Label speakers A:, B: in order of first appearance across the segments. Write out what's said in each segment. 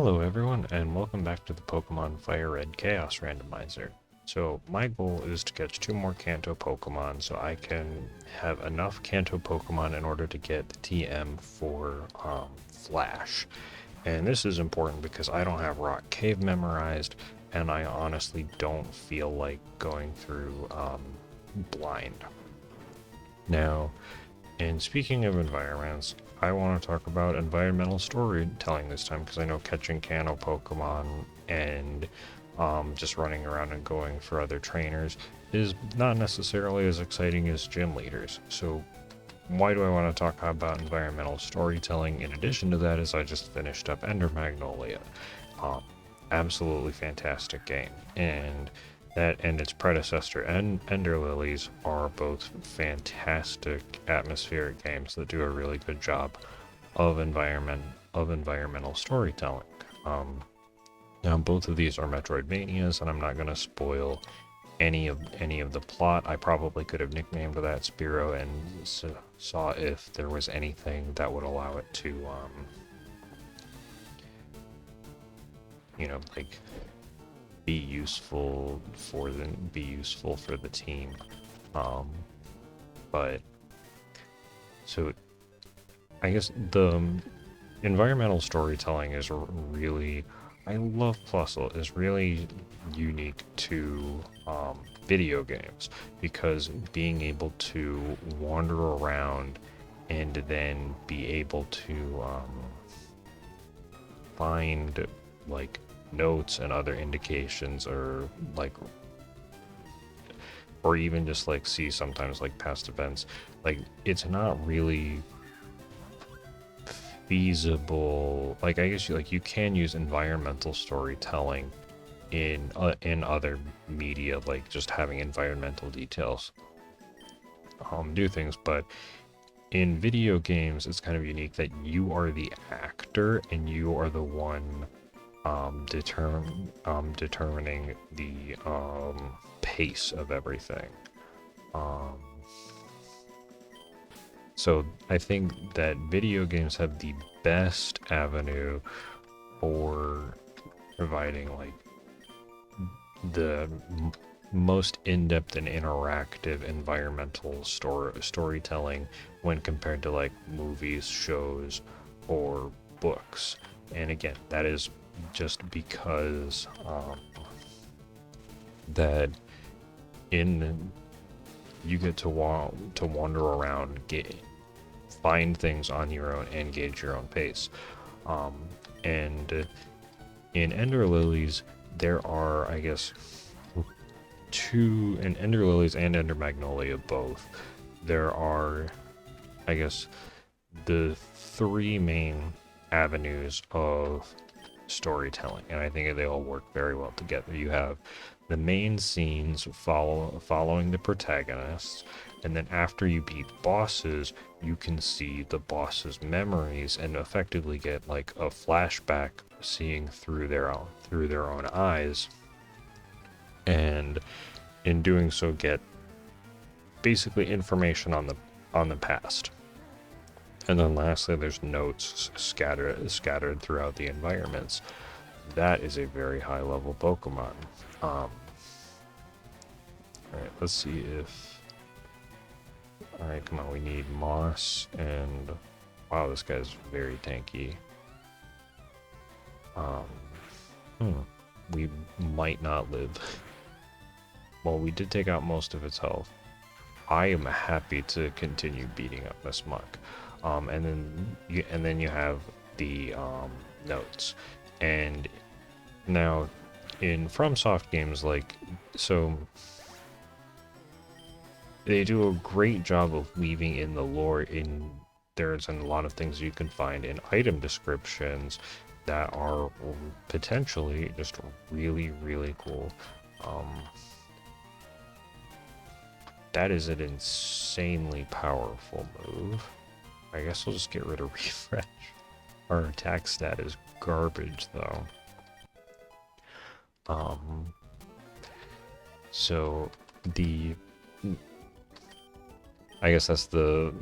A: Hello everyone, and welcome back to the Pokemon Fire Red Chaos Randomizer. So my goal is to catch 2 more Kanto Pokemon so I can have enough Kanto Pokemon in order to get the TM for Flash. And this is important because I don't have Rock Cave memorized, and I honestly don't feel like going through blind. Now, and speaking of environments, I want to talk about environmental storytelling this time because I know catching Kanto Pokemon and just running around and going for other trainers is not necessarily as exciting as gym leaders. So why do I want to talk about environmental storytelling? In addition to that, is I just finished up Magnolia. Um, Absolutely fantastic game, and that and its predecessor and Ender Lilies are both fantastic atmospheric games that do a really good job of environmental storytelling. Um, Now both of these are Metroidvanias, and I'm not going to spoil any of the plot. I probably could have nicknamed that Spiro and saw if there was anything that would allow it to, like be useful for the team. But so I guess the environmental storytelling is really, I love Plusle, is really unique to video games because being able to wander around and then be able to find like notes and other indications or even just like see sometimes like past events, like it's not really feasible. Like I guess you can use environmental storytelling in other media, like just having environmental details do things, but in video games it's kind of unique that you are the actor and you are the one determining the pace of everything. Um, so I think that video games have the best avenue for providing like the most in-depth and interactive environmental storytelling when compared to like movies, shows, or books. And again, that is just because that in you get to wander around, find things on your own, and gauge your own pace. And in Ender Lilies, there are, I guess, in Ender Lilies and Ender Magnolia both, there are, I guess, the 3 main avenues of storytelling, and I think they all work very well together. You have the main scenes following the protagonists, and then after you beat bosses, you can see the boss's memories and effectively get like a flashback, seeing through their own eyes, and in doing so get basically information on the past. And then lastly, there's notes scattered throughout the environments. That is a very high level Pokemon. Alright, let's see if... Alright, come on, we need Moss and... Wow, this guy's very tanky. We might not live. Well, we did take out most of its health. I am happy to continue beating up Miss Muck. And then you have the notes. And now in FromSoft games, like, so they do a great job of weaving in the lore. There's a lot of things you can find in item descriptions that are potentially just really, really cool. That is an insanely powerful move. I guess we'll just get rid of refresh. Our attack stat is garbage though. So I guess that's the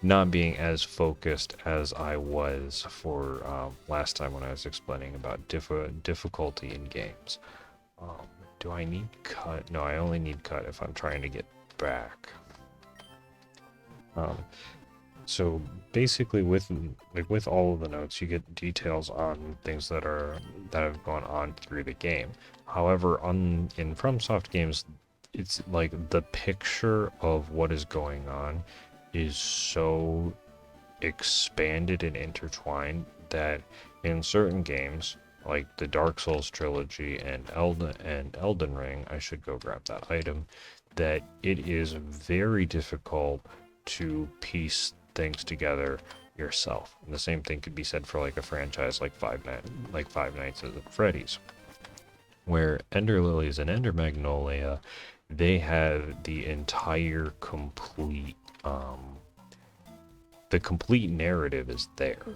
A: not being as focused as I was for last time when I was explaining about difficulty in games. Um, do I need cut? No, I only need cut if I'm trying to get back. So basically, with all of the notes, you get details on things that have gone on through the game. However, in FromSoft games, it's like the picture of what is going on is so expanded and intertwined that in certain games, like the Dark Souls trilogy and Elden Ring, I should go grab that item, that it is very difficult to piece things together yourself. And the same thing could be said for like a franchise like Five Nights at Freddy's, where Ender Lilies and Ender Magnolia, they have the entire complete the complete narrative is there,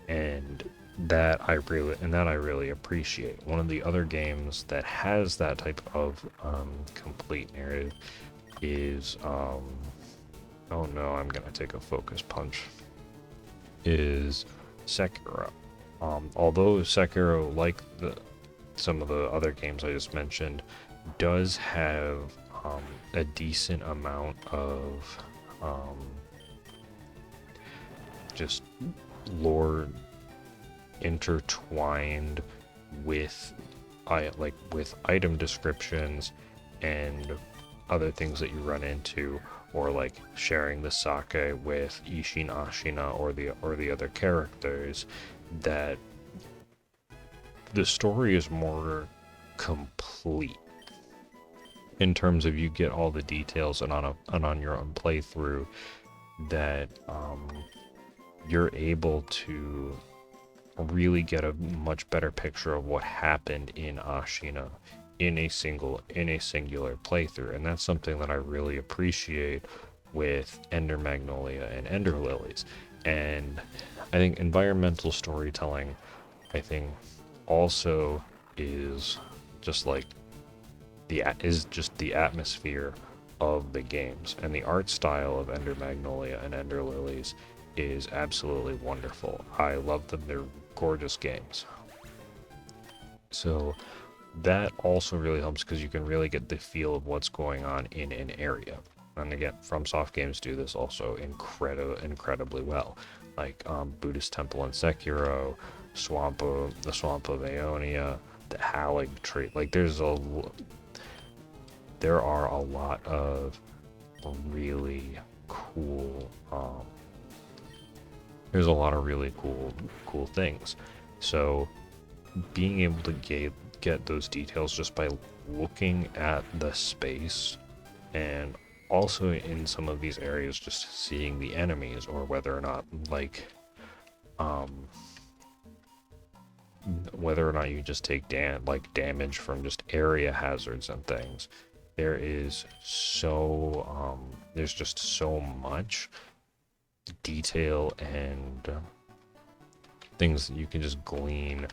A: and that I really appreciate. One of the other games that has that type of complete narrative is oh no, I'm gonna take a focus punch, is Sekiro. Although Sekiro, like some of the other games I just mentioned, does have a decent amount of just lore intertwined with with item descriptions and other things that you run into, or like sharing the sake with Ishin Ashina or the other characters, that the story is more complete in terms of you get all the details, and on your own playthrough, that you're able to really get a much better picture of what happened in Ashina in a singular playthrough. And that's something that I really appreciate with Ender Magnolia and Ender Lilies. And I think environmental storytelling, I think, also is just like the atmosphere of the games, and the art style of Ender Magnolia and Ender Lilies is absolutely wonderful. I love them. They're gorgeous games. So that also really helps because you can really get the feel of what's going on in an area. And again, FromSoft games do this also incredibly well. Like Buddhist Temple in Sekiro, the Swamp of Aeonia, the Halig Tree. Like there are a lot of really cool there's a lot of really cool things. So being able to get those details just by looking at the space, and also in some of these areas just seeing the enemies, or whether or not you just take damage from just area hazards and things. There's just so much detail and things that you can just glean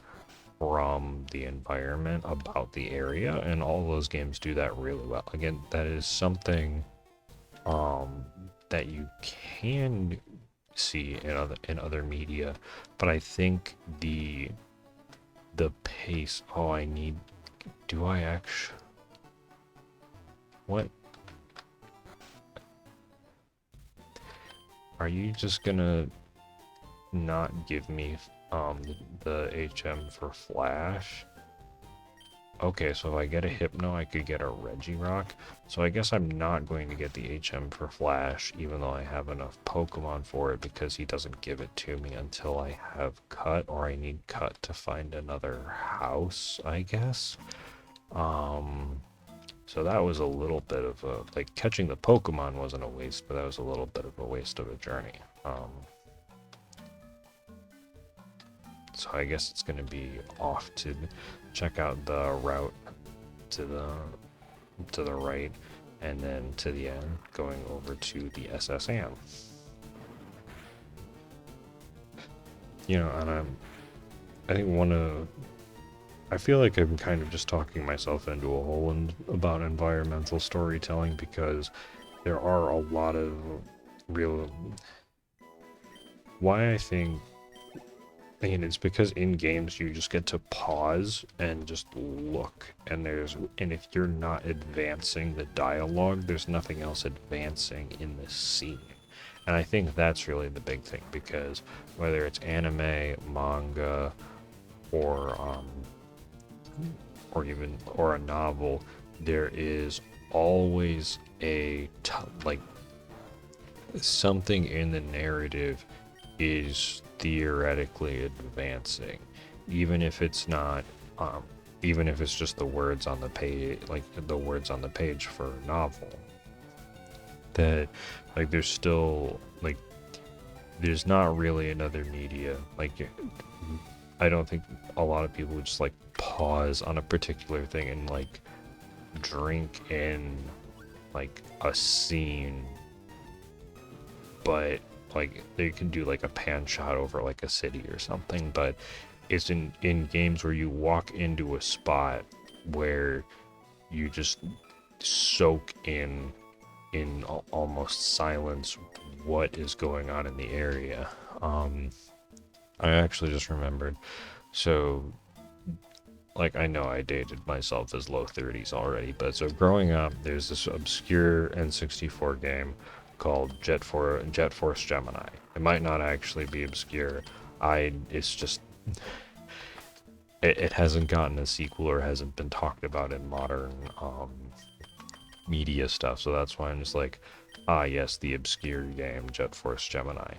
A: from the environment about the area, and all those games do that really well. Again, that is something that you can see in other media, but I think the pace. What? Are you just gonna not give me the HM for Flash? Okay, so if I get a Hypno, I could get a Regirock. So I guess I'm not going to get the HM for Flash, even though I have enough Pokemon for it, because he doesn't give it to me until I have Cut, or I need Cut to find another house, I guess. So that was a little bit of a, like, catching the Pokemon wasn't a waste, but that was a little bit of a waste of a journey. So I guess it's going to be off to check out the route to the right, and then to the end, going over to the SSM. You know, and I feel like I'm kind of just talking myself into a hole about environmental storytelling, because there are a lot of why I think, and it's because in games you just get to pause and just look, and if you're not advancing the dialogue, there's nothing else advancing in the scene. And I think that's really the big thing, because whether it's anime, manga, or or a novel, there is always like something in the narrative is theoretically advancing, even if it's not, even if it's just the words on the page, like the words on the page for a novel. That, like, there's still, like, there's not really another media. Like, I don't think a lot of people would just, like, pause on a particular thing and, like, drink in, like, a scene, but, like, they can do, like, a pan shot over, like, a city or something, but it's in games where you walk into a spot where you just soak in almost silence what is going on in the area. I actually just remembered, so, like, I know I dated myself as low 30s already, but so growing up, there's this obscure N64 game called Jet Force Gemini. It might not actually be obscure. It's just, it hasn't gotten a sequel or hasn't been talked about in modern media stuff, so that's why I'm just like, yes, the obscure game Jet Force Gemini.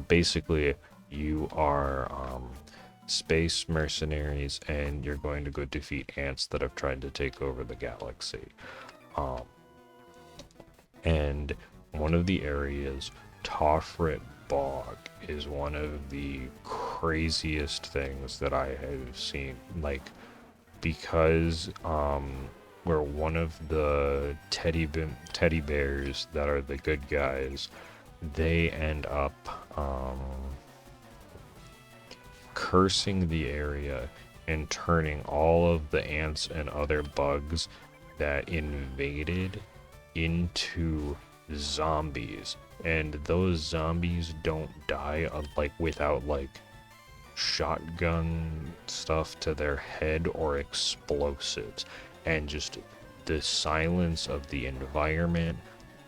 A: Basically, you are space mercenaries, and you're going to go defeat ants that have tried to take over the galaxy. And one of the areas, Tofrit Bog, is one of the craziest things that I have seen. Like, because where one of the teddy bears that are the good guys, they end up cursing the area and turning all of the ants and other bugs that invaded into zombies. And those zombies don't die without, like, shotgun stuff to their head or explosives. And just the silence of the environment,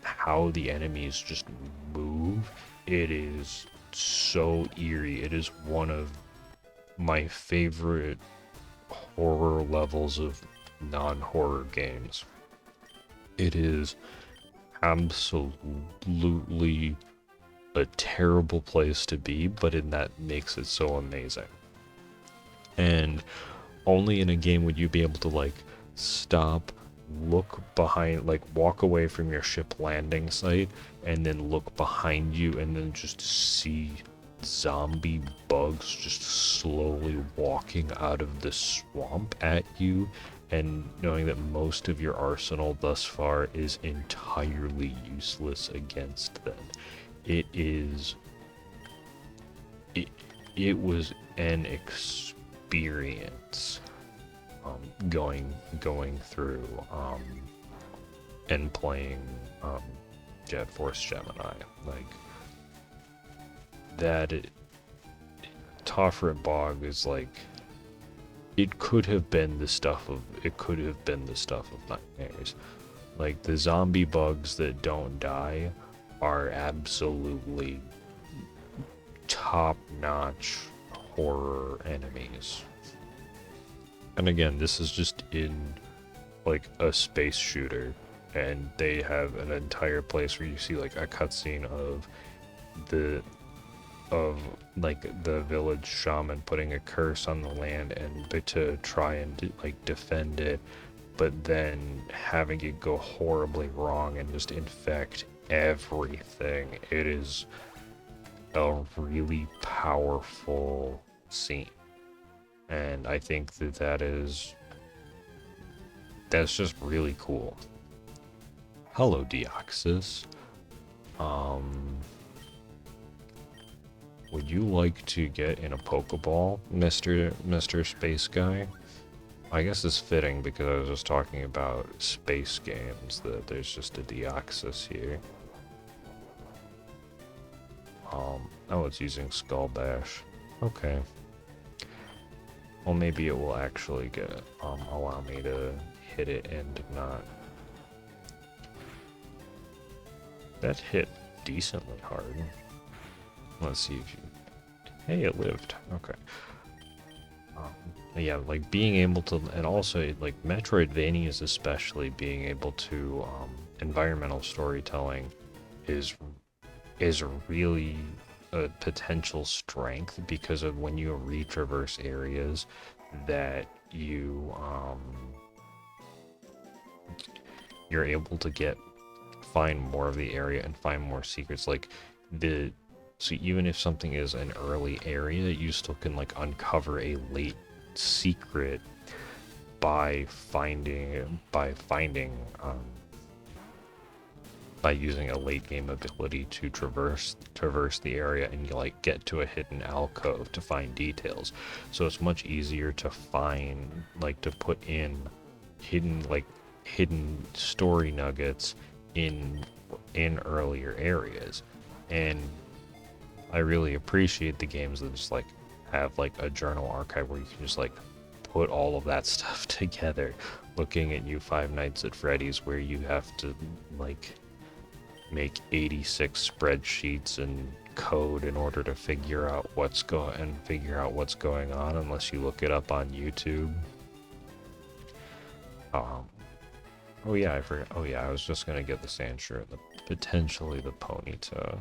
A: how the enemies just move, it is so eerie. It is one of my favorite horror levels of non-horror games. It is absolutely a terrible place to be, but in that makes it so amazing. And only in a game would you be able to, like, stop, look behind, like, walk away from your ship landing site, and then look behind you, and then just see zombie bugs just slowly walking out of the swamp at you, and knowing that most of your arsenal thus far is entirely useless against them. It was an experience going through and playing Jet Force Gemini. Like, that Tofrit Bog is like, it could have been the stuff of nightmares. Like, the zombie bugs that don't die are absolutely top-notch horror enemies. And again, this is just in, like, a space shooter, and they have an entire place where you see, like, a cutscene of the village shaman putting a curse on the land and to try and like defend it, but then having it go horribly wrong and just infect everything. It is a really powerful scene, and I think that's just really cool. Hello, Deoxys. Would you like to get in a Pokeball, Mr. Space Guy? I guess it's fitting because I was just talking about space games, that there's just a Deoxys here. Oh, it's using Skull Bash. Okay. Well, maybe it will actually get, allow me to hit it and not... That hit decently hard. Let's see if you... Hey, it lived. Okay. Yeah, like being able to, and also like Metroidvanias especially, being able to, environmental storytelling is really a potential strength because of when you retraverse areas that you're able to find more of the area and find more secrets. Like so even if something is an early area, you still can like uncover a late secret by using a late game ability to traverse the area, and you like get to a hidden alcove to find details. So it's much easier to find, like, to put in hidden story nuggets in earlier areas. And I really appreciate the games that just like have like a journal archive where you can just like put all of that stuff together. Looking at you Five Nights at Freddy's, where you have to like make 86 spreadsheets and code in order to figure out what's going on, unless you look it up on YouTube. Oh yeah, I forgot. Oh yeah, I was just gonna get the sand shirt, potentially the pony to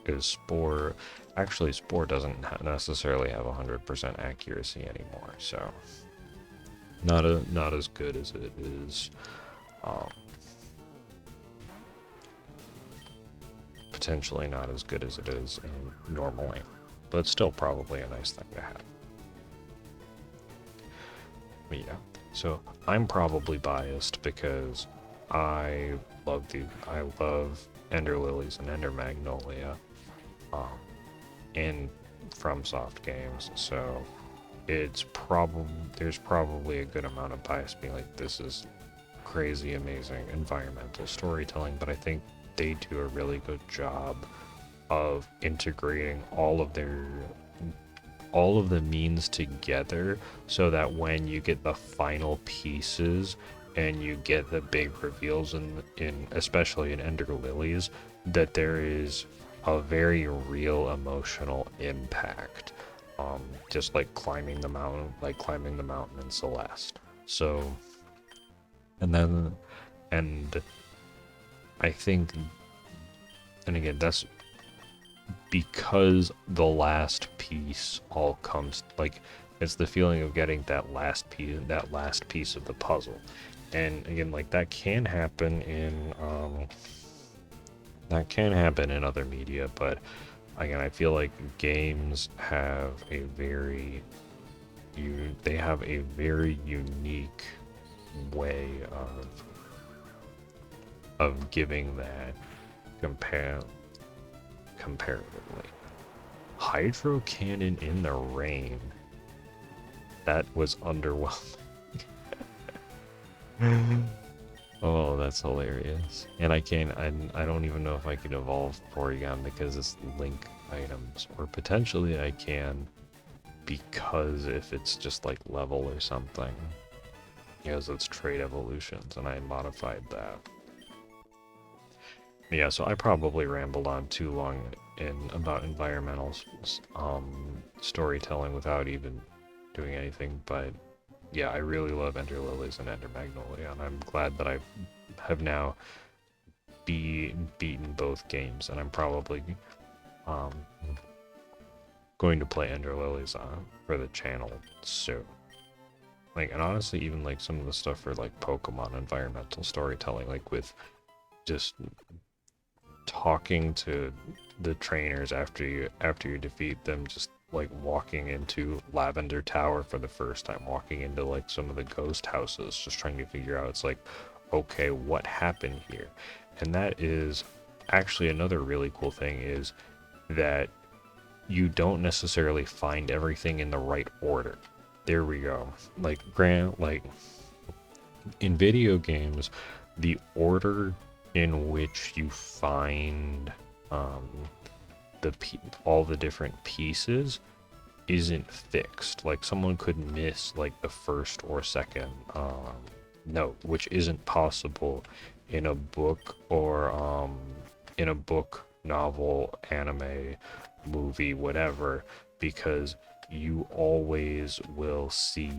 A: is Spore. Actually, Spore doesn't necessarily have 100% accuracy anymore, so not as good as it is. Potentially not as good as it is normally, but still probably a nice thing to have. But yeah, so I'm probably biased because I love Ender Lilies and Ender Magnolia, in FromSoft games, so there's probably a good amount of bias being like, this is crazy amazing environmental storytelling, but I think they do a really good job of integrating all of the means together, so that when you get the final pieces and you get the big reveals especially in Ender Lilies, that there is a very real emotional impact, just like climbing the mountain in Celeste. So, and I think, and again, that's because the last piece all comes, like, it's the feeling of getting that last piece of the puzzle. And again, like, that can happen in other media, but again, I feel like games have a very unique way of giving that comparatively. Hydro Cannon in the rain. That was underwhelming. Oh, that's hilarious. And I don't even know if I can evolve Porygon because it's link items, or potentially I can, because if it's just like level or something, because it's trait evolutions, and I modified that. Yeah, so I probably rambled on too long about environmental storytelling without even doing anything, but yeah, I really love Ender Lilies and Ender Magnolia, and I'm glad that I have now beaten both games, and I'm probably going to play Ender Lilies for the channel soon. Like, and honestly, even like some of the stuff for like Pokemon environmental storytelling, like with just talking to the trainers after you defeat them, just like walking into Lavender Tower for the first time, walking into like some of the ghost houses, just trying to figure out, it's like, okay, what happened here? And that is actually another really cool thing, is that you don't necessarily find everything in the right order. There we go. Like in video games, the order in which you find all the different pieces isn't fixed. Like someone could miss like the first or second note, which isn't possible in a book or in a book, novel, anime, movie, whatever, because you always will see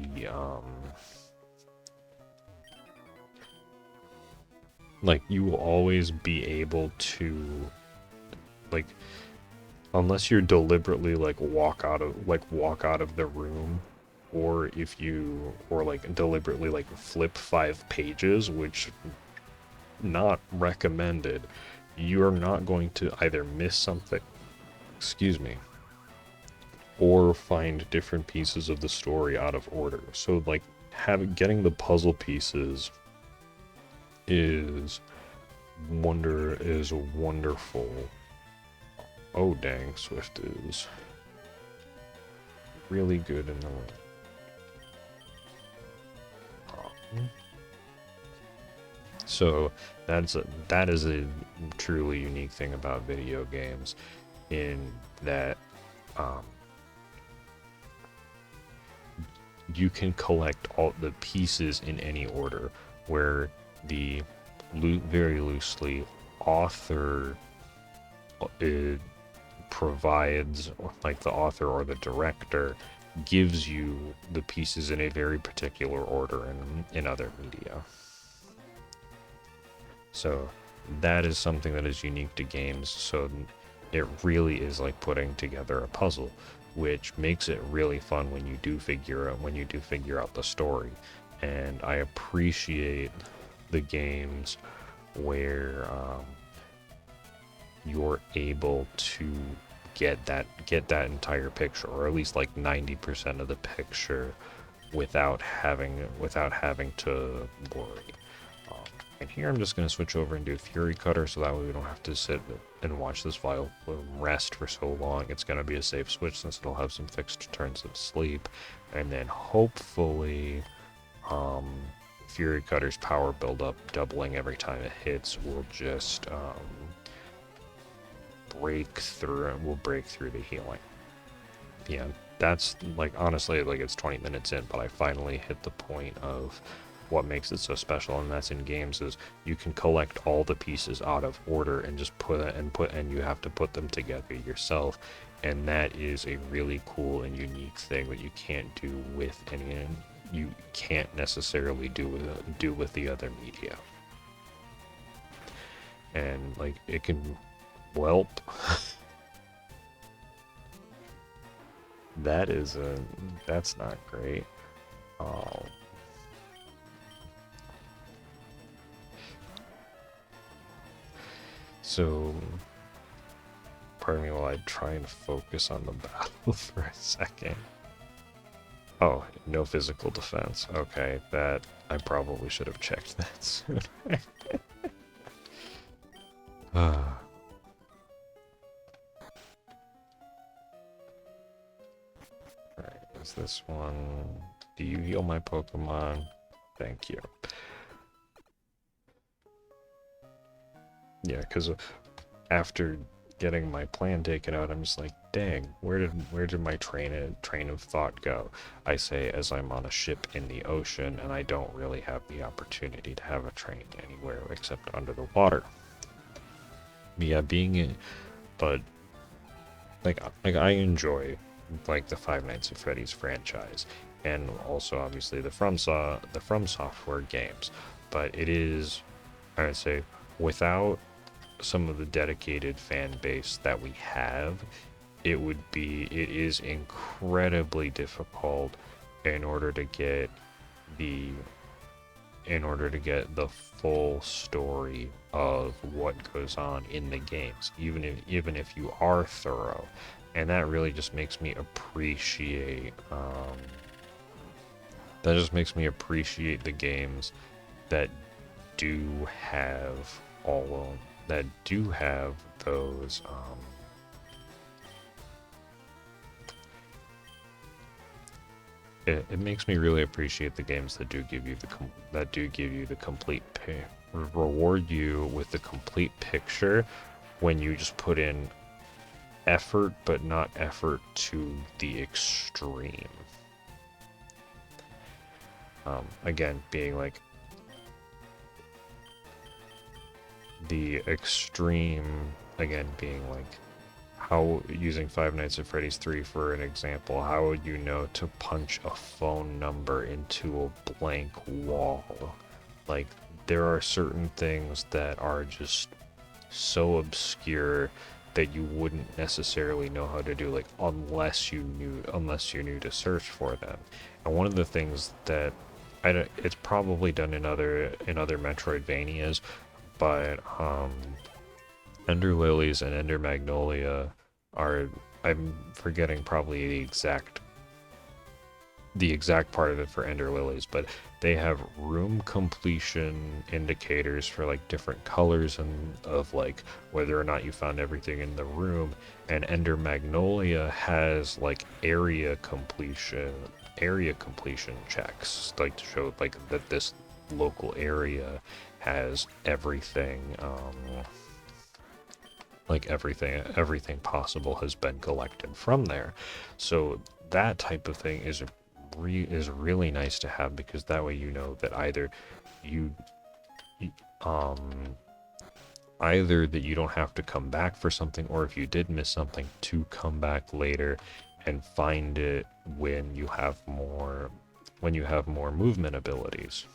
A: like you will always be able to, like, unless you're deliberately like walk out of the room, or if you or like deliberately like flip 5 pages, which not recommended, you're not going to either miss something, excuse me, or find different pieces of the story out of order. So like getting the puzzle pieces is wonderful. Oh dang, Swift is really good in the so that is a truly unique thing about video games, in that you can collect all the pieces in any order, where the very loosely author provides, like the author or the director gives you the pieces in a very particular order in other media. So that is something that is unique to games. So it really is like putting together a puzzle, which makes it really fun when you do figure out the story. And I appreciate the games where you're able to get that entire picture, or at least like 90% of the picture, without having to worry. And here I'm just going to switch over and do Fury Cutter, so that way we don't have to sit and watch this file rest for so long. It's going to be a safe switch since it'll have some fixed turns of sleep. And then hopefully Fury Cutter's power buildup, doubling every time it hits, will just break through the healing. Yeah, that's like, honestly, like it's 20 minutes in, but I finally hit the point of what makes it so special, and that's in games, is you can collect all the pieces out of order and just and you have to put them together yourself, and that is a really cool and unique thing that you can't do with you can't necessarily do with the other media. And like it can, welp. That's not great. Oh. So, pardon me while I try and focus on the battle for a second. Oh, no physical defense. Okay, that I probably should have checked that sooner. Alright, is this one? Do you heal my Pokemon? Thank you. Yeah, because after getting my plan taken out, I'm just like, dang, where did my train of thought go? I say as I'm on a ship in the ocean, and I don't really have the opportunity to have a train anywhere except under the water. Yeah, but like I enjoy like the Five Nights at Freddy's franchise, and also obviously the From Software games, but it is, I would say, without some of the dedicated fan base that we have, it is incredibly difficult in order to get the full story of what goes on in the games, even if you are thorough. And that really just makes me appreciate the games that do have those it makes me really appreciate the games that do give you the complete reward you with the complete picture when you just put in effort, but not effort to the extreme. Again, being like the extreme, again, being like how, using Five Nights at Freddy's 3 for an example, how would you know to punch a phone number into a blank wall? Like, there are certain things that are just so obscure that you wouldn't necessarily know how to do, like, unless you knew to search for them. And one of the things that it's probably done in other metroidvanias, but Ender Lilies and Ender Magnolia are, I'm forgetting probably the exact part of it for Ender Lilies, but they have room completion indicators for like different colors and of like whether or not you found everything in the room. And Ender Magnolia has like area completion checks, like to show like that this local area has everything, like everything possible has been collected from there. So that type of thing is really nice to have, because that way you know that either that you don't have to come back for something, or if you did miss something, to come back later and find it when you have more movement abilities.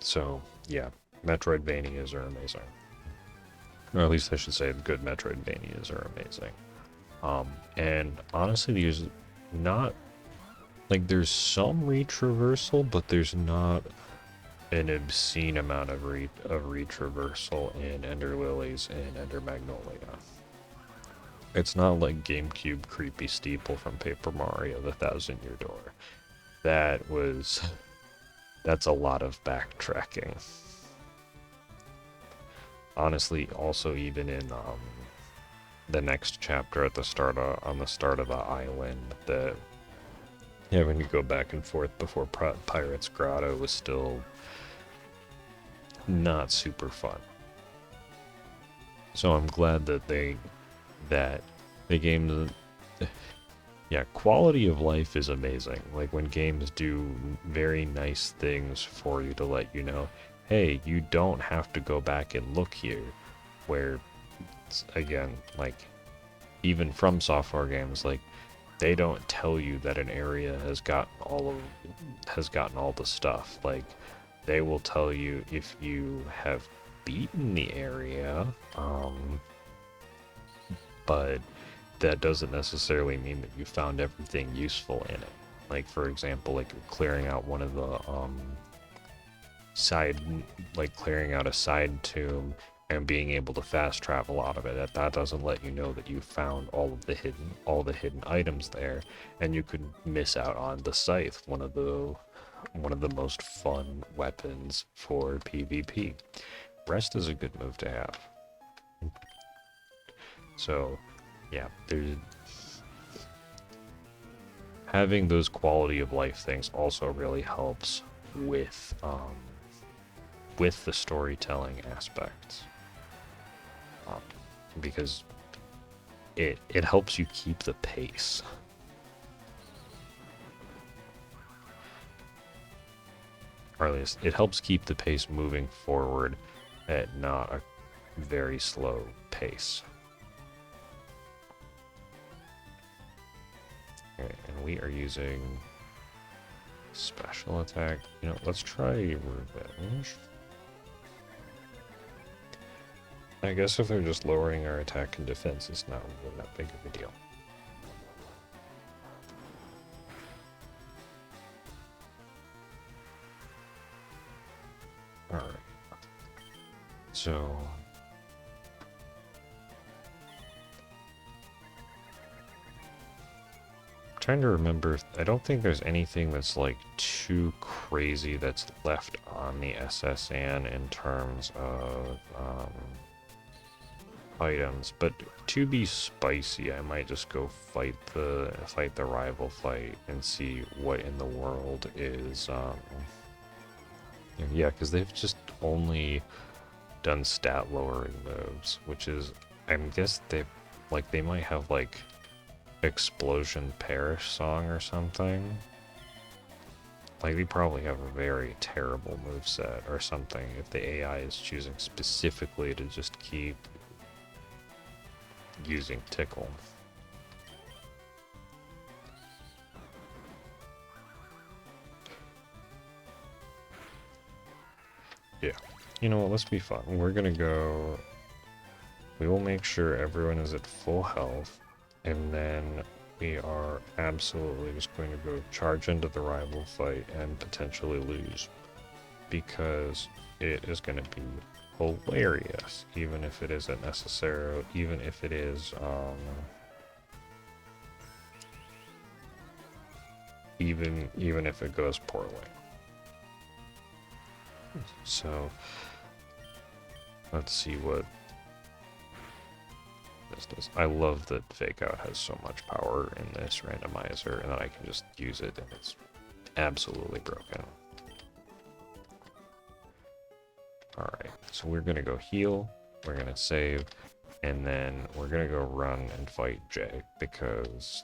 A: So yeah, Metroidvanias are amazing. Or at least I should say good Metroidvanias are amazing. And honestly, there's not, like, there's some retraversal, but there's not an obscene amount of retraversal in Ender Lilies and Ender Magnolia. It's not like GameCube Creepy Steeple from Paper Mario: The Thousand Year Door. That's a lot of backtracking. Honestly, also even in the next chapter at the start on the start of the island, that having to go back and forth before Pirate's Grotto was still not super fun. So I'm glad that the game, yeah, quality of life is amazing. Like when games do very nice things for you to let you know, hey, you don't have to go back and look here. Where, again, like, even from software games, like, they don't tell you that an area has gotten all the stuff. Like, they will tell you if you have beaten the area, but that doesn't necessarily mean that you found everything useful in it. Like, for example, like clearing out one of the clearing out a side tomb and being able to fast travel out of it. That doesn't let you know that you found all the hidden items there, and you could miss out on the scythe, one of the most fun weapons for PvP. Rest is a good move to have. So, yeah, having those quality of life things also really helps with the storytelling aspects, because it helps you keep the pace. Or at least it helps keep the pace moving forward at not a very slow pace. Okay, and we are using special attack. You know, let's try revenge. I guess if they're just lowering our attack and defense, it's not really that big of a deal. Alright. So... trying to remember, I don't think there's anything that's like too crazy that's left on the SSN in terms of items, but to be spicy, I might just go fight the rival fight and see what in the world is yeah, because they've just only done stat lowering moves, which is, I guess they might have like Explosion Perish song or something. Like they probably have a very terrible moveset or something if the AI is choosing specifically to just keep using Tickle. Yeah. You know what, let's be fun. We're gonna go... We will make sure everyone is at full health, and then we are absolutely just going to go charge into the rival fight and potentially lose. Because it is going to be hilarious, even if it isn't necessary, even if it is, even if it goes poorly. So, let's see what this does. I love that Fake Out has so much power in this randomizer, and that I can just use it, and it's absolutely broken. Alright, so we're gonna go heal, we're gonna save, and then we're gonna go run and fight Jay, because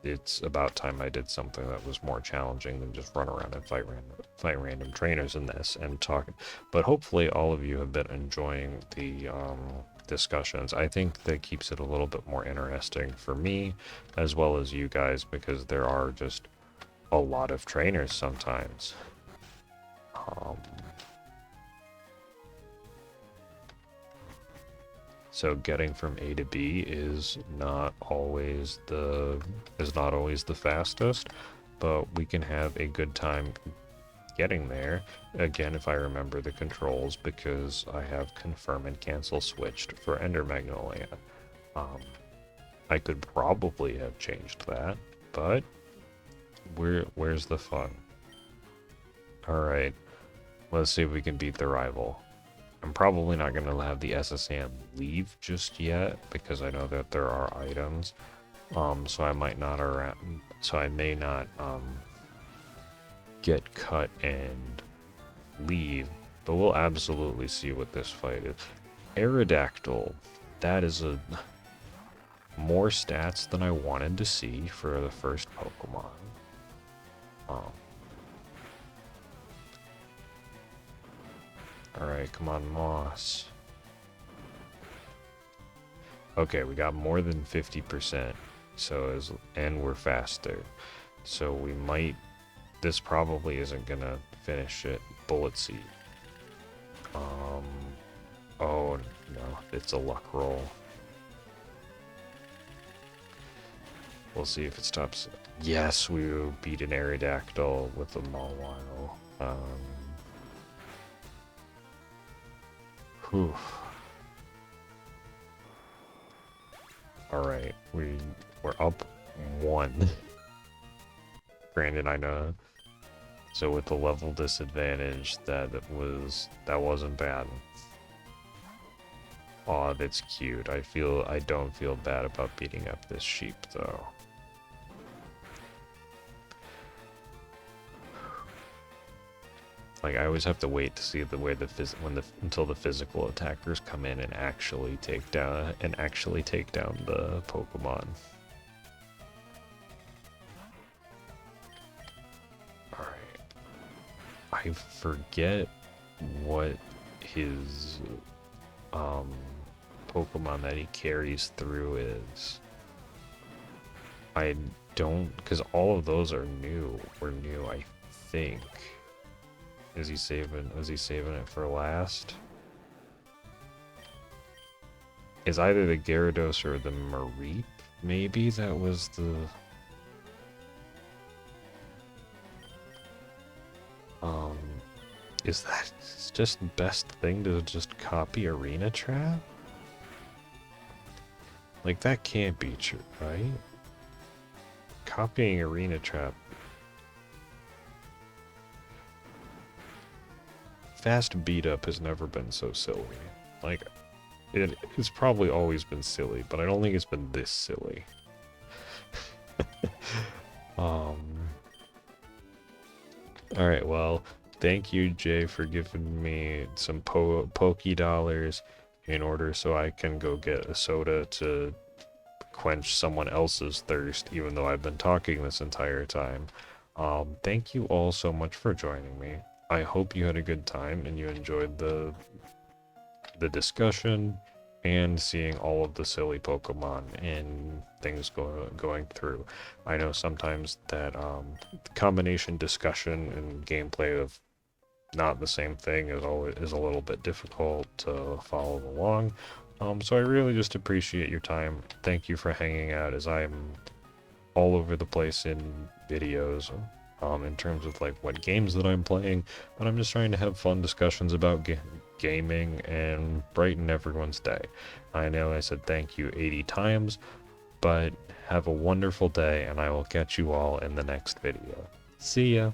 A: it's about time I did something that was more challenging than just run around and fight random trainers in this and talk. But hopefully all of you have been enjoying the discussions. I think that keeps it a little bit more interesting for me as well as you guys, because there are just a lot of trainers sometimes. So getting from A to B is not always the fastest, but we can have a good time getting there. Again, if I remember the controls, because I have confirm and cancel switched for Ender Magnolia. I could probably have changed that, but where's the fun? Alright, let's see if we can beat the rival. I'm probably not going to have the SSN leave just yet, because I know that there are items. So I might not I may not get cut and leave, but we'll absolutely see what this fight is. Aerodactyl, that is more stats than I wanted to see for the first Pokemon. Alright, come on, Moss. Okay, we got more than 50%, and we're faster. So we might... This probably isn't gonna finish it. Bullet Seed. Oh, no, it's a luck roll. We'll see if it stops. Yes, we beat an Aerodactyl with a Mawile. Whew. Alright, we're up 1. Granted, I know. So with the level disadvantage, that wasn't bad. Aw, that's cute. I don't feel bad about beating up this sheep though. Like, I always have to wait to see until the physical attackers come in and actually take down the Pokemon. Alright. I forget what his Pokemon that he carries through is. I don't, because all of those are new. Were new, I think. Was he saving it for last? Is either the Gyarados or the Mareep, maybe that was the... Is that just best thing to just copy Arena Trap? Like, that can't be true, right? Copying Arena Trap. Fast beat up has never been so silly. Like, it's probably always been silly, but I don't think it's been this silly. Alright, well, thank you, Jay, for giving me some Poke Dollars in order so I can go get a soda to quench someone else's thirst, even though I've been talking this entire time. Thank you all so much for joining me. I hope you had a good time and you enjoyed the discussion and seeing all of the silly Pokemon and things going through. I know sometimes that combination discussion and gameplay of not the same thing is a little bit difficult to follow along. So I really just appreciate your time. Thank you for hanging out as I'm all over the place in videos in terms of like what games that I'm playing, but I'm just trying to have fun discussions about gaming and brighten everyone's day. I know I said thank you 80 times, but have a wonderful day and I will catch you all in the next video. See ya!